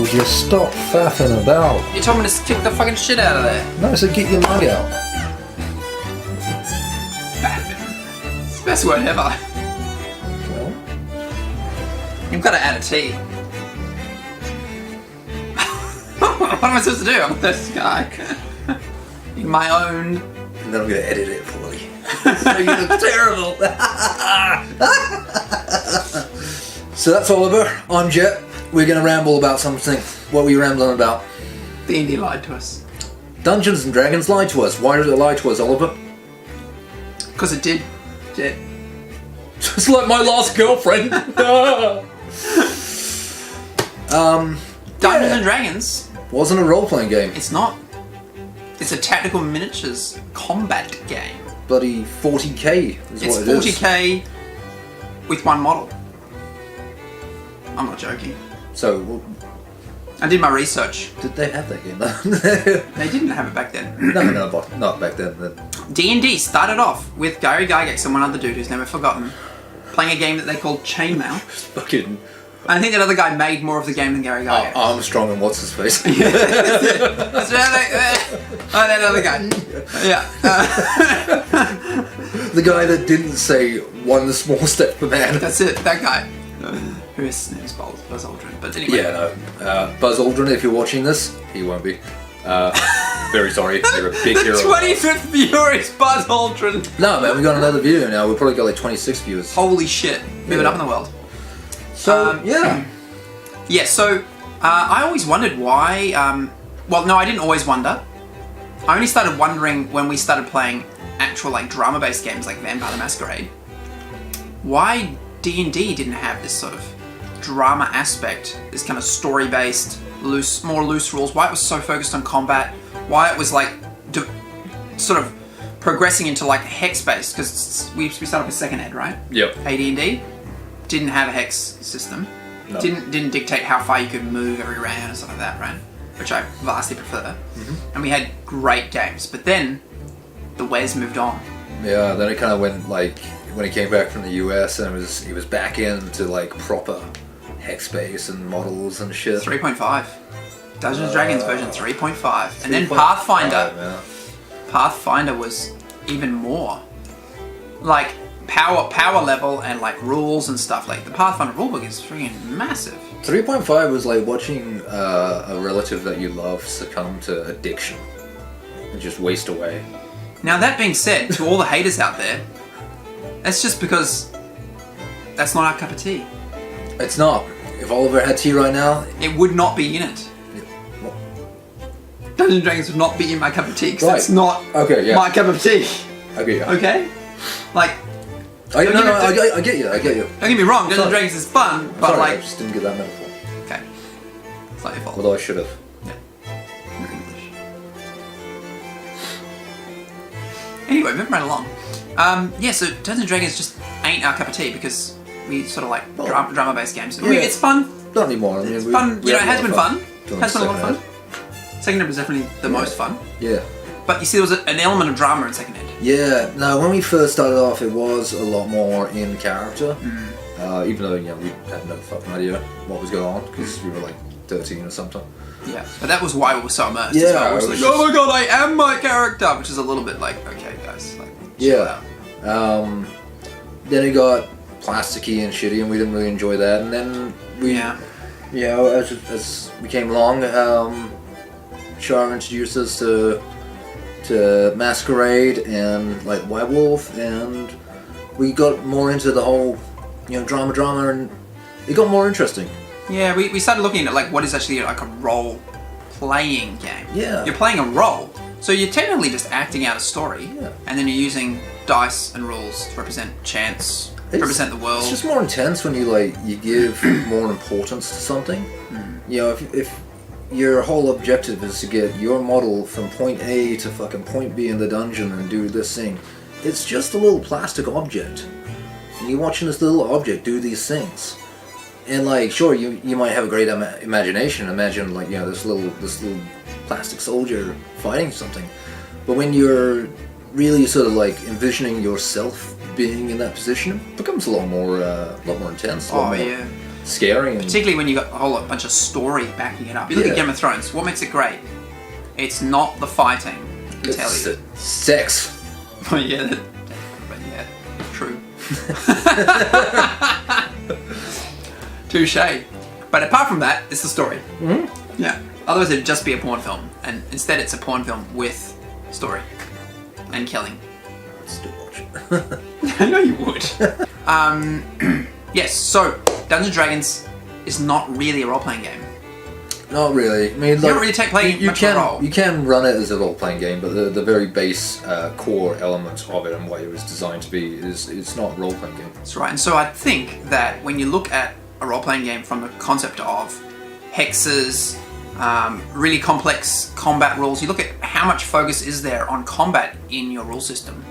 would you stop faffing about? You told me to kick the fucking shit out of there. No, so get your mug out. Faffing. It's the best word ever. Well, You've got to add a T. What am I supposed to do? I'm a thirsty guy. In my own... and then I'm going to edit it for you. So you look terrible. So that's Oliver. I'm Jet. We're going to ramble about something. What were you rambling about? D&D lied to us. Dungeons and Dragons lied to us. Why did it lie to us, Oliver? Because it did, Jet. Just like my last girlfriend. Dungeons and Dragons. Wasn't a role-playing game. It's not. It's a tactical miniatures combat game. Bloody 40k is It's what it is. 40k with one model. I'm not joking. So, I did my research. did they have that game? They didn't have it back then. No, not back then. D&D started off with Gary Gygax and one other dude who's never forgotten playing a game that they called Chainmail. Fucking I think that other guy made more of the game than Gary Gygax. Armstrong and what's his face? That's that other guy. Yeah. The guy that didn't say one small step for man. That's it. That guy. His name's Buzz Aldrin. But anyway. Yeah, no. Buzz Aldrin, if you're watching this, he won't be. Very sorry. You're a big hero. The 25th viewer is Buzz Aldrin. No, man, we got another video now. We've probably got like 26 viewers. Holy shit. Moving up in the world. So, yeah. Yeah, so I always wondered why... well, no, I didn't always wonder. I only started wondering when we started playing actual like drama-based games like Vampire the Masquerade. Why D&D didn't have this sort of drama aspect, this kind of story-based, more loose rules, why it was so focused on combat, why it was like sort of progressing into like hex-based, because we started with second ed, right? Yep. AD&D didn't have a hex system. No. Didn't dictate how far you could move every round and stuff like that, right? Which I vastly prefer. Mm-hmm. And we had great games, but then the Wes moved on. Yeah, then it kind of went like when he came back from the US and he was back into like proper hex space and models and shit. 3.5. Dungeons and Dragons version 3.5. And then Pathfinder. Pathfinder was even more. Like power level and like rules and stuff. Like the Pathfinder rulebook is freaking massive. 3.5 was like watching a relative that you love succumb to addiction and just waste away. Now that being said, to all the haters out there, that's just because that's not our cup of tea. It's not. If Oliver had tea right now, it would not be in it. Well, Dungeons and Dragons would not be in my cup of tea because that's not my cup of tea. Okay, yeah. Okay? Like... I get you. Don't get me wrong, Dungeons and Dragons is fun, but sorry, like... I just didn't get that metaphor. Okay. It's not your fault. Although I should have. Yeah. You're English. Anyway, moving right along. Yeah, so Dungeons and Dragons just ain't our cup of tea because we sort of like drama-based games. Yeah. It's fun. Not anymore. I mean, it's fun. You know, it has been fun. It has been a lot of fun. Second ed was definitely the most fun. Yeah. But you see, there was an element of drama in second ed. Yeah. No, when we first started off, it was a lot more in character. Even though we had no fucking idea what was going on because we were like 13 or something. Yeah, but that was why we were so immersed. Yeah, I was like, oh my god, I am my character, which is a little bit like, okay, guys, like, chill out. Then it got plasticky and shitty, and we didn't really enjoy that. And then as we came along, Char introduced us to Masquerade and like Werewolf, and we got more into the whole, drama, and it got more interesting. Yeah, we started looking at like what is actually like a role-playing game. Yeah. You're playing a role, so you're technically just acting out a story, and then you're using dice and rules to represent chance, represent the world. It's just more intense when you give more importance to something. If your whole objective is to get your model from point A to fucking point B in the dungeon and do this thing, it's just a little plastic object, and you're watching this little object do these things. And sure, you might have a great imagination. Imagine this little plastic soldier fighting something, but when you're really sort of envisioning yourself being in that position, it becomes a lot more intense. scary. And particularly when you got a whole bunch of story backing it up. You look at Game of Thrones. What makes it great? It's not the fighting. I can tell it's you. sex. Oh yeah, but yeah, true. Touche. But apart from that, it's the story. Mm-hmm. Yeah. Otherwise, it'd just be a porn film, and instead, it's a porn film with story and killing. I'd still watch it. I know you would. Yes. So, Dungeons and Dragons is not really a role-playing game. Not really. I mean, You don't really play much of a role. You can run it as a role-playing game, but the very base core element of it and what it was designed to be is it's not a role-playing game. That's right. And so I think that when you look at a role-playing game from the concept of hexes, really complex combat rules, you look at how much focus is there on combat in your rule system,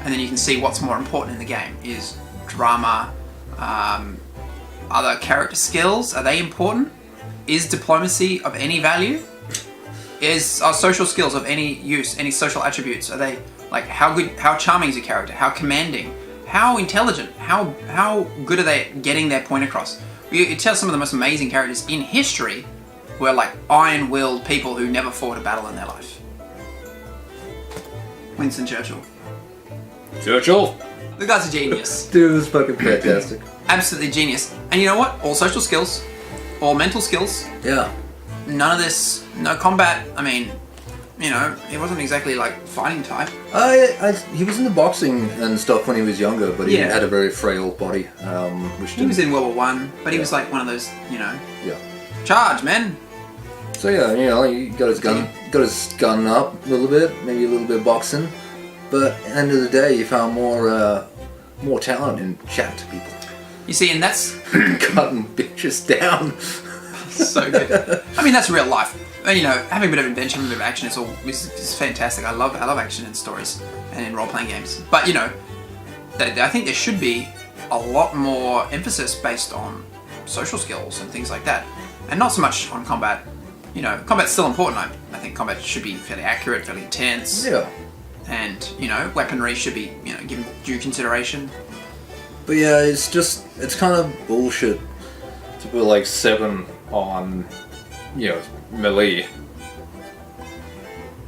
and then you can see what's more important in the game. Is drama, other character skills, are they important? Is diplomacy of any value? Are social skills of any use? Any social attributes? Are they like how good, how charming is your character? How commanding? How intelligent? How good are they getting their point across? You tell some of the most amazing characters in history were like iron-willed people who never fought a battle in their life. Winston Churchill. Churchill? The guy's a genius. Dude, it was fucking fantastic. Absolutely genius. And you know what? All social skills, all mental skills. Yeah. None of this, no combat. I mean, you know, he wasn't exactly like fighting type. He was in the boxing and stuff when he was younger, but he Yeah. had a very frail body. Which He was in World War One, but he was like one of those, you know, Yeah. charge, man. So yeah, you know, he got his gun up a little bit, maybe a little bit of boxing, but at the end of the day, he found more talent in chatting to people, You see, and that's cutting bitches down. so good. I mean, that's real life. And, you know, having a bit of adventure, a bit of action, it's fantastic. I love action in stories and in role-playing games. But you know, I think there should be a lot more emphasis based on social skills and things like that, and not so much on combat. You know, combat's still important. I think combat should be fairly accurate, fairly intense. Yeah. And, you know, weaponry should be, you know, given due consideration. But yeah, it's kind of bullshit to put like 7 on, you know, melee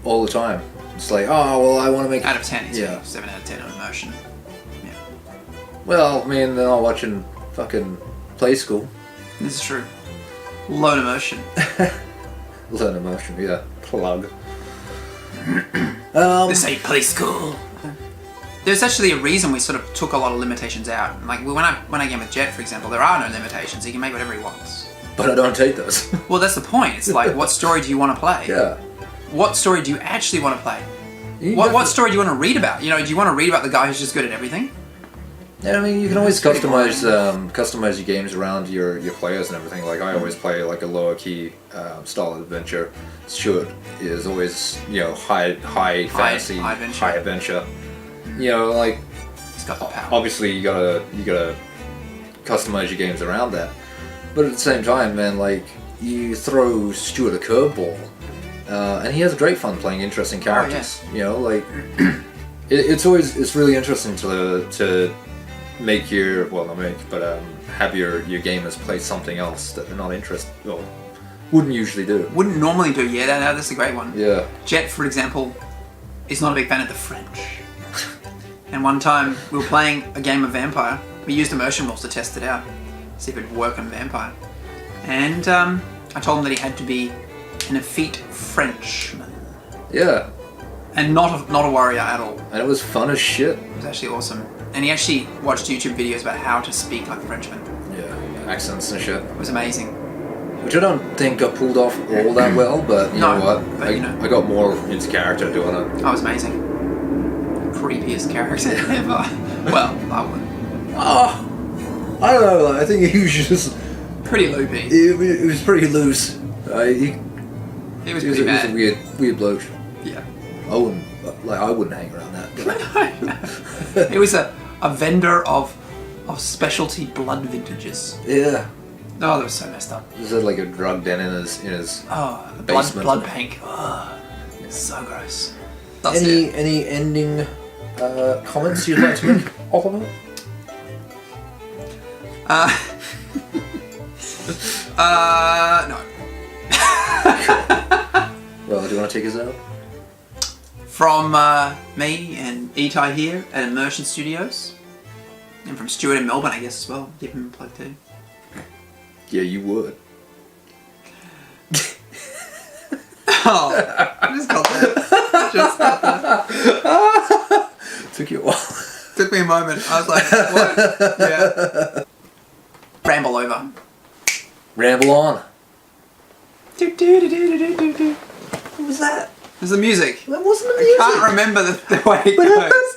all the time. It's like, oh, well, I want to make... Out of 10, it's Yeah. 7 out of 10 on immersion. Yeah. Well, I mean, they're not watching fucking Play School. This is true. Low immersion. Learn Immersion, yeah. Plug. This ain't Play School. There's actually a reason we sort of took a lot of limitations out. Like when I game with Jet, for example, there are no limitations. He can make whatever he wants. But I don't take those. Well, that's the point. It's like, what story do you want to play? Yeah. What story do you actually want to play? You What story do you want to read about? You know, do you want to read about the guy who's just good at everything? Yeah, I mean, you can always That's pretty customize your games around your players and everything. Like, I always play like a lower key style of adventure. Stuart is always, you know, high fantasy, high adventure. high adventure. You know, like, He's got the power. obviously you gotta customize your games around that. But at the same time, man, like, you throw Stuart a curveball, and he has great fun playing interesting characters. You know, like, it's really interesting to make your, well, not make, but have your gamers play something else that they're not interested, well, wouldn't usually do. Wouldn't normally do, yeah, that's a great one. Yeah. Jet, for example, is not a big fan of the French. And one time, we were playing a game of Vampire. We used immersion rules to test it out, see if it would work on Vampire. And I told him that he had to be an effete Frenchman. Yeah. And not a warrior at all. And it was fun as shit. It was actually awesome. And he actually watched YouTube videos about how to speak like a Frenchman. Yeah. Accents and shit. It was amazing. Which I don't think got pulled off all that well, but you know what? But, you know. I got more into character doing it. That was amazing. Creepiest character ever. Well, I wouldn't. Oh, I don't know. I think he was just Pretty loopy. It was pretty loose. He was pretty bad. He was a weird bloke. Yeah. I wouldn't hang around that. It was a vendor of specialty blood vintages. Yeah. Oh, that was so messed up. He had like a drug den in his Oh, the basement. blood pink. Oh, so gross. That's Any ending comments you'd like to make off of it? No. Well, do you want to take us out? From me and Itai here at Immersion Studios. And from Stuart in Melbourne, I guess, as well. Give him a plug too. Yeah, you would. Oh, I just got that. Just got that. Took you a while. Took me a moment. I was like, what? Yeah. Ramble over. Ramble on. What was that? It was the music. That wasn't the music. I can't remember the way it goes.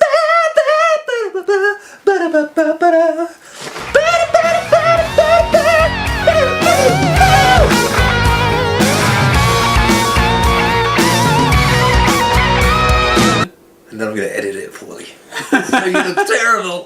And then I'm gonna edit it poorly. So you look terrible.